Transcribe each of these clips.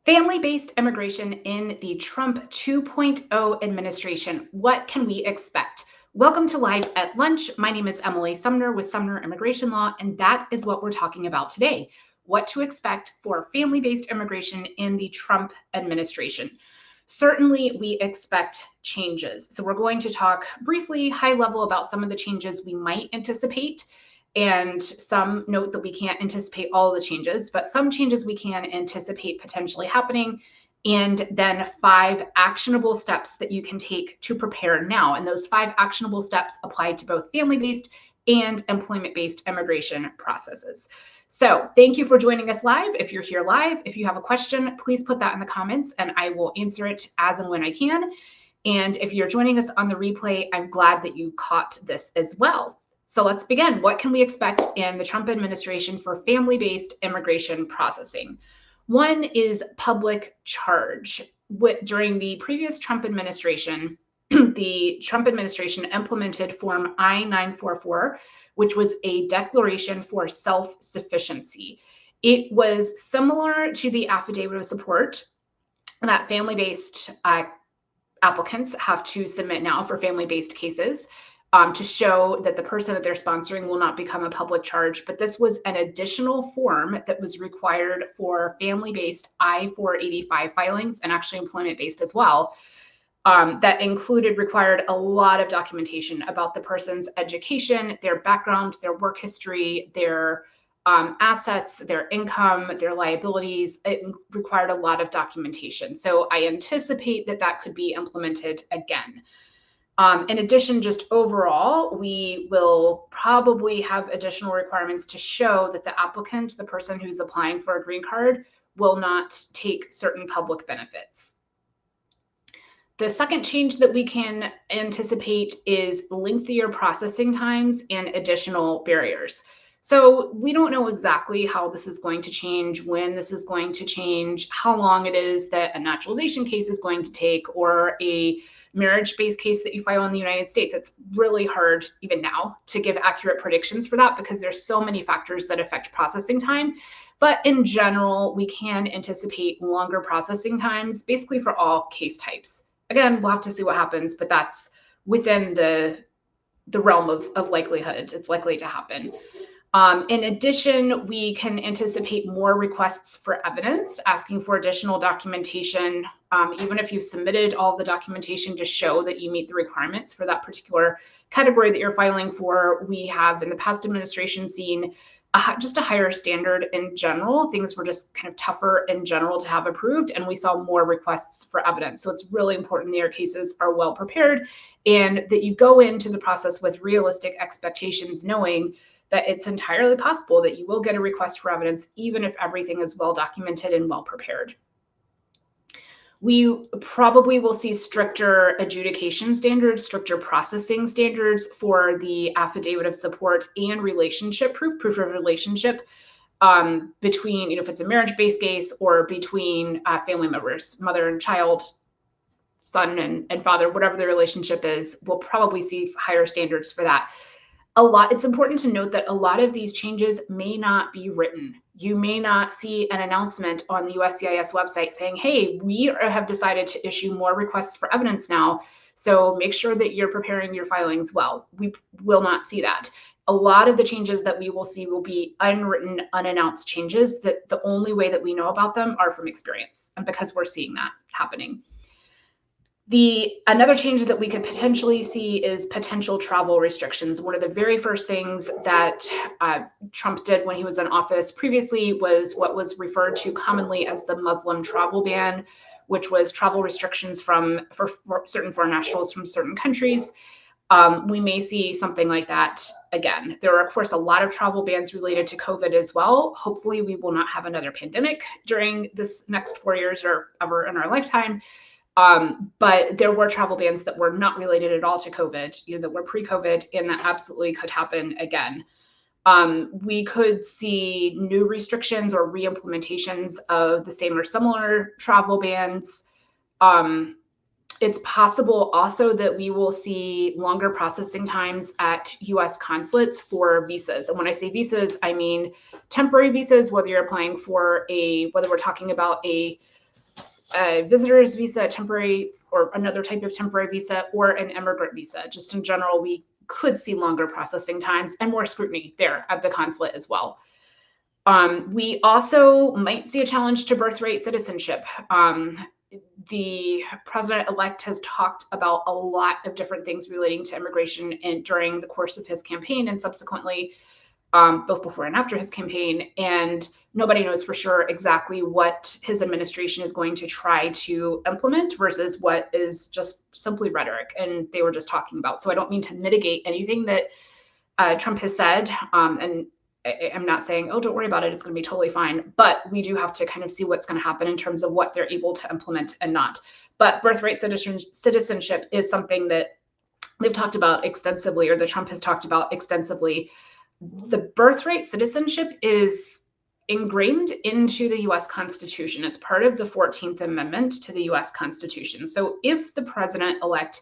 Family-based immigration in the Trump 2.0 administration. What can we expect? Welcome to Live at Lunch. My name is Emily Sumner with Sumner Immigration Law, and that is what we're talking about today. What to expect for family-based immigration in the Trump administration. Certainly, we expect changes. So we're going to talk briefly, high level, about some of the changes we might anticipate. And some note that we can't anticipate all the changes, but some changes we can anticipate potentially happening. And then 5 actionable steps that you can take to prepare now. And those 5 actionable steps apply to both family-based and employment-based immigration processes. So thank you for joining us live. If you're here live, if you have a question, please put that in the comments and I will answer it as and when I can. And if you're joining us on the replay, I'm glad that you caught this as well. So let's begin. What can we expect in the Trump administration for family-based immigration processing? One is public charge. During the previous Trump administration, the Trump administration implemented Form I-944, which was a declaration for self-sufficiency. It was similar to the affidavit of support that family-based applicants have to submit now for family-based cases. To show that the person that they're sponsoring will not become a public charge. But this was an additional form that was required for family-based I-485 filings and actually employment-based as well. That required a lot of documentation about the person's education, their background, their work history, their assets, their income, their liabilities. It required a lot of documentation. So I anticipate that that could be implemented again. In addition, just overall, we will probably have additional requirements to show that the applicant, the person who's applying for a green card, will not take certain public benefits. The second change that we can anticipate is lengthier processing times and additional barriers. So we don't know exactly how this is going to change, when this is going to change, how long it is that a naturalization case is going to take, or a marriage-based case that you file in the United States. It's really hard even now to give accurate predictions for that because there's so many factors that affect processing time. But in general, we can anticipate longer processing times basically for all case types. Again, we'll have to see what happens, but that's within the realm of likelihood. It's likely to happen. In addition, we can anticipate more requests for evidence, asking for additional documentation, even if you've submitted all the documentation to show that you meet the requirements for that particular category that you're filing for. We have in the past administration seen just a higher standard in general. Things were just kind of tougher in general to have approved, and we saw more requests for evidence. So it's really important that your cases are well prepared and that you go into the process with realistic expectations, knowing that it's entirely possible that you will get a request for evidence, even if everything is well documented and well prepared. We probably will see stricter adjudication standards, stricter processing standards for the affidavit of support and relationship proof of relationship between, if it's a marriage-based case or between family members, mother and child, son and father, whatever the relationship is. We'll probably see higher standards for that. It's important to note that a lot of these changes may not be written. You may not see an announcement on the USCIS website saying, hey, we have decided to issue more requests for evidence now, so make sure that you're preparing your filings well. We will not see that. A lot of the changes that we will see will be unwritten, unannounced changes that the only way that we know about them are from experience, and because we're seeing that happening. Another change that we could potentially see is potential travel restrictions. One of the very first things that Trump did when he was in office previously was what was referred to commonly as the Muslim travel ban, which was travel restrictions for certain foreign nationals from certain countries. We may see something like that again. There are, of course, a lot of travel bans related to COVID as well. Hopefully, we will not have another pandemic during this next 4 years or ever in our lifetime. But there were travel bans that were not related at all to COVID, that were pre-COVID, and that absolutely could happen again. We could see new restrictions or re-implementations of the same or similar travel bans. It's possible also that we will see longer processing times at U.S. consulates for visas. And when I say visas, I mean temporary visas, whether you're applying for whether we're talking about a a visitor's visa, a temporary or another type of temporary visa, or an immigrant visa. Just in general, we could see longer processing times and more scrutiny there at the consulate as well. We also might see a challenge to birthright citizenship. The president-elect has talked about a lot of different things relating to immigration during the course of his campaign and subsequently, both before and after his campaign. And nobody knows for sure exactly what his administration is going to try to implement versus what is just simply rhetoric and they were just talking about. So I don't mean to mitigate anything that Trump has said. And I'm not saying, oh, don't worry about it, it's going to be totally fine. But we do have to kind of see what's going to happen in terms of what they're able to implement and not. But birthright citizenship is something that they've talked about extensively, or the Trump has talked about extensively. The birthright citizenship is ingrained into the US Constitution. It's part of the 14th Amendment to the US Constitution. So if the president-elect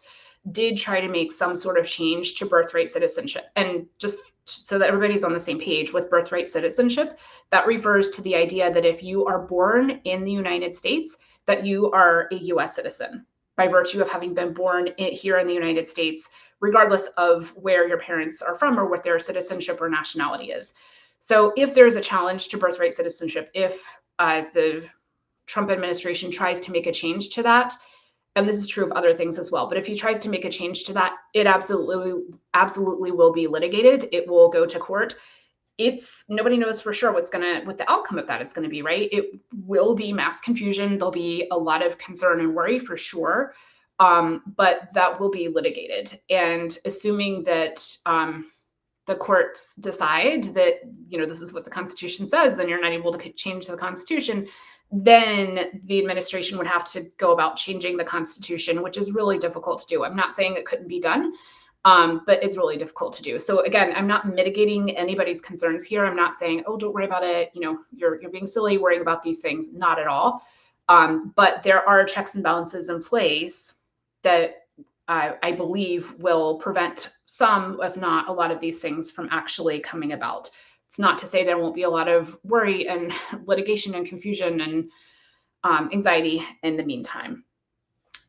did try to make some sort of change to birthright citizenship, and just so that everybody's on the same page with birthright citizenship, that refers to the idea that if you are born in the United States, that you are a US citizen by virtue of having been born here in the United States, regardless of where your parents are from or what their citizenship or nationality is. So if there's a challenge to birthright citizenship, if the Trump administration tries to make a change to that, and this is true of other things as well, but if he tries to make a change to that, it absolutely will be litigated. It will go to court. Nobody knows for sure what the outcome of that is going to be, right? It will be mass confusion. There'll be a lot of concern and worry for sure, but that will be litigated. And assuming that the courts decide that, this is what the Constitution says, and you're not able to change the Constitution, then the administration would have to go about changing the Constitution, which is really difficult to do. I'm not saying it couldn't be done, but it's really difficult to do. So again, I'm not mitigating anybody's concerns here. I'm not saying, oh, don't worry about it. You're being silly worrying about these things. Not at all. But there are checks and balances in place that I believe will prevent some, if not a lot of these things from actually coming about. It's not to say there won't be a lot of worry and litigation and confusion and anxiety in the meantime.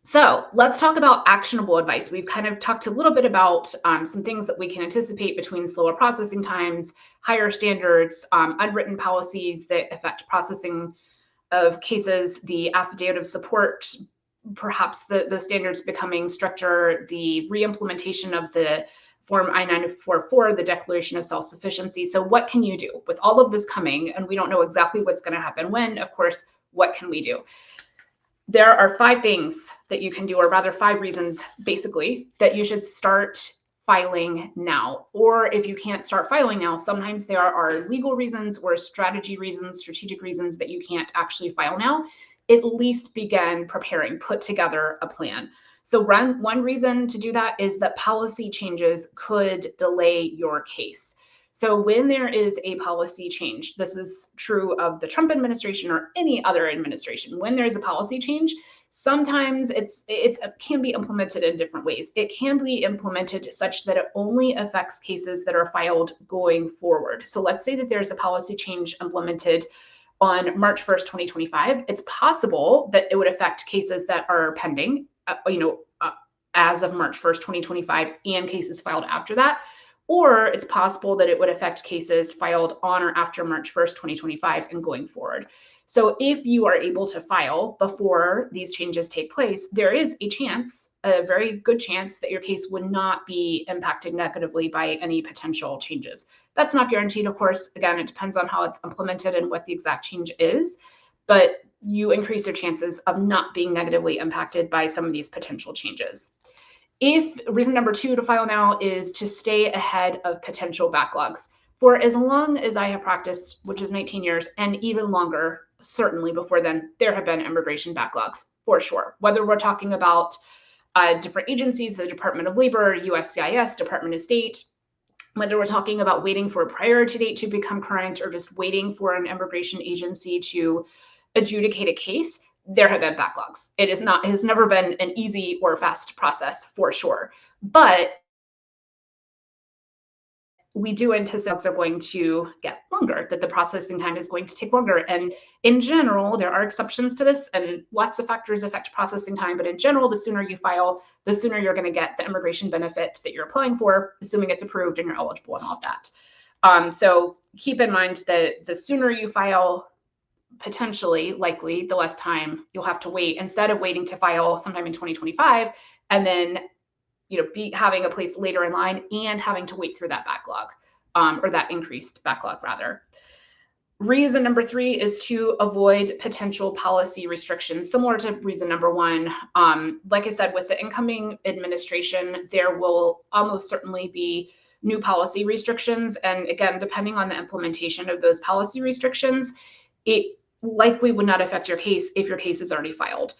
So let's talk about actionable advice. We've kind of talked a little bit about some things that we can anticipate between slower processing times, higher standards, unwritten policies that affect processing of cases, the affidavit of support, perhaps the standards becoming stricter, the re-implementation of the Form I-944, the Declaration of Self-Sufficiency. So what can you do with all of this coming? And we don't know exactly what's going to happen when. Of course, what can we do? There are 5 things that you can do, or rather 5 reasons, basically, that you should start filing now. Or if you can't start filing now, sometimes there are legal reasons or strategic reasons that you can't actually file now. At least begin preparing, put together a plan. So one reason to do that is that policy changes could delay your case. So when there is a policy change, this is true of the Trump administration or any other administration, when there's a policy change, sometimes it can be implemented in different ways. It can be implemented such that it only affects cases that are filed going forward. So let's say that there's a policy change implemented on March 1st, 2025, it's possible that it would affect cases that are pending, as of March 1st, 2025, and cases filed after that. Or it's possible that it would affect cases filed on or after March 1st, 2025 and going forward. So if you are able to file before these changes take place, there is a very good chance that your case would not be impacted negatively by any potential changes. That's not guaranteed, of course. Again, it depends on how it's implemented and what the exact change is, but you increase your chances of not being negatively impacted by some of these potential changes. Reason number 2 to file now is to stay ahead of potential backlogs. For as long as I have practiced, which is 19 years, and even longer, certainly before then, there have been immigration backlogs, for sure. Whether we're talking about different agencies, the Department of Labor, USCIS, Department of State, whether we're talking about waiting for a priority date to become current or just waiting for an immigration agency to adjudicate a case, there have been backlogs. It has never been an easy or fast process, for sure. But we do anticipate are going to get longer, that the processing time is going to take longer. And in general, there are exceptions to this, and lots of factors affect processing time. But in general, the sooner you file, the sooner you're going to get the immigration benefit that you're applying for, assuming it's approved and you're eligible and all of that. So keep in mind that the sooner you file, potentially, likely, the less time you'll have to wait, instead of waiting to file sometime in 2025 and then be having a place later in line and having to wait through that backlog, or that increased backlog rather. Reason number 3 is to avoid potential policy restrictions, similar to reason number 1. Like I said, with the incoming administration, there will almost certainly be new policy restrictions. And again, depending on the implementation of those policy restrictions, it likely would not affect your case if your case is already filed.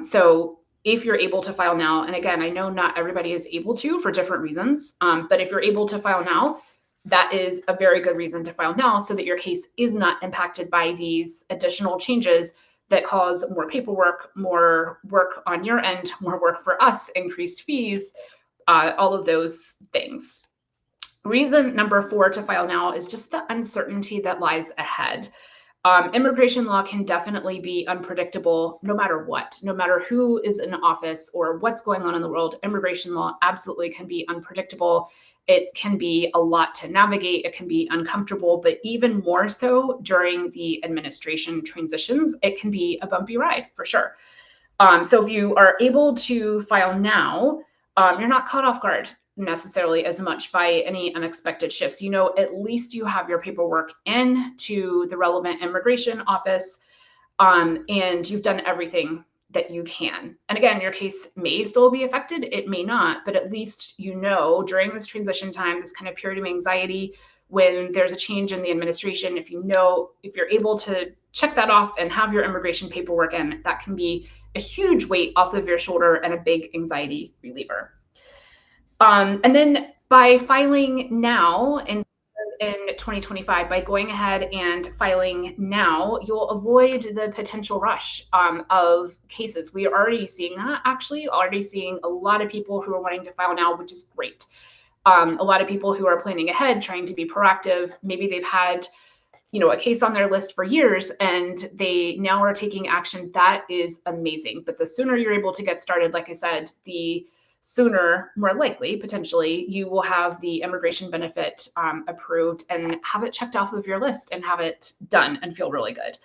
So if you're able to file now, and again, I know not everybody is able to for different reasons, but if you're able to file now, that is a very good reason to file now, so that your case is not impacted by these additional changes that cause more paperwork, more work on your end, more work for us, increased fees, all of those things. Reason number 4 to file now is just the uncertainty that lies ahead. Immigration law can definitely be unpredictable no matter what, no matter who is in office or what's going on in the world. Immigration law absolutely can be unpredictable. It can be a lot to navigate. It can be uncomfortable, but even more so during the administration transitions, it can be a bumpy ride for sure. So if you are able to file now, you're not caught off guard necessarily as much by any unexpected shifts. At least you have your paperwork in to the relevant immigration office, and you've done everything that you can. And again, your case may still be affected, it may not, but at least during this transition time, this kind of period of anxiety, when there's a change in the administration, if you're able to check that off and have your immigration paperwork in, that can be a huge weight off of your shoulder and a big anxiety reliever. And then by filing now in 2025, by going ahead and filing now, you'll avoid the potential rush of cases. We are already seeing that, already seeing a lot of people who are wanting to file now, which is great. A lot of people who are planning ahead, trying to be proactive. Maybe they've had a case on their list for years and they now are taking action. That is amazing. But the sooner you're able to get started, like I said, the sooner, more likely, potentially, you will have the immigration benefit approved and have it checked off of your list and have it done and feel really good.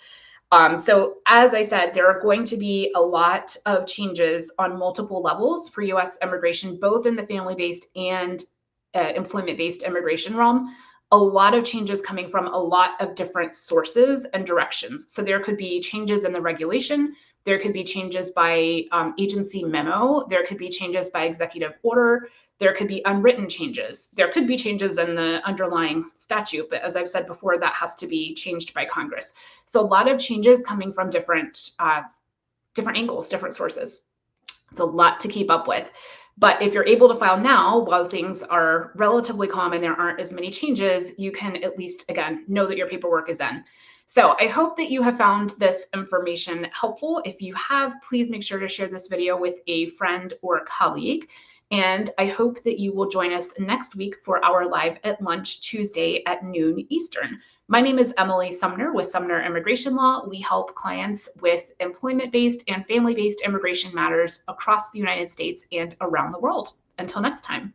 So as I said, there are going to be a lot of changes on multiple levels for U.S. immigration, both in the family-based and employment-based immigration realm. A lot of changes coming from a lot of different sources and directions. So there could be changes in the regulation. There could be changes by agency memo. There could be changes by executive order. There could be unwritten changes. There could be changes in the underlying statute, but as I've said before, that has to be changed by Congress. So a lot of changes coming from different angles, different sources. It's a lot to keep up with. But if you're able to file now, while things are relatively calm and there aren't as many changes, you can at least, again, know that your paperwork is in. So I hope that you have found this information helpful. If you have, please make sure to share this video with a friend or colleague. And I hope that you will join us next week for our Live at Lunch Tuesday at noon Eastern. My name is Emily Sumner with Sumner Immigration Law. We help clients with employment-based and family-based immigration matters across the United States and around the world. Until next time.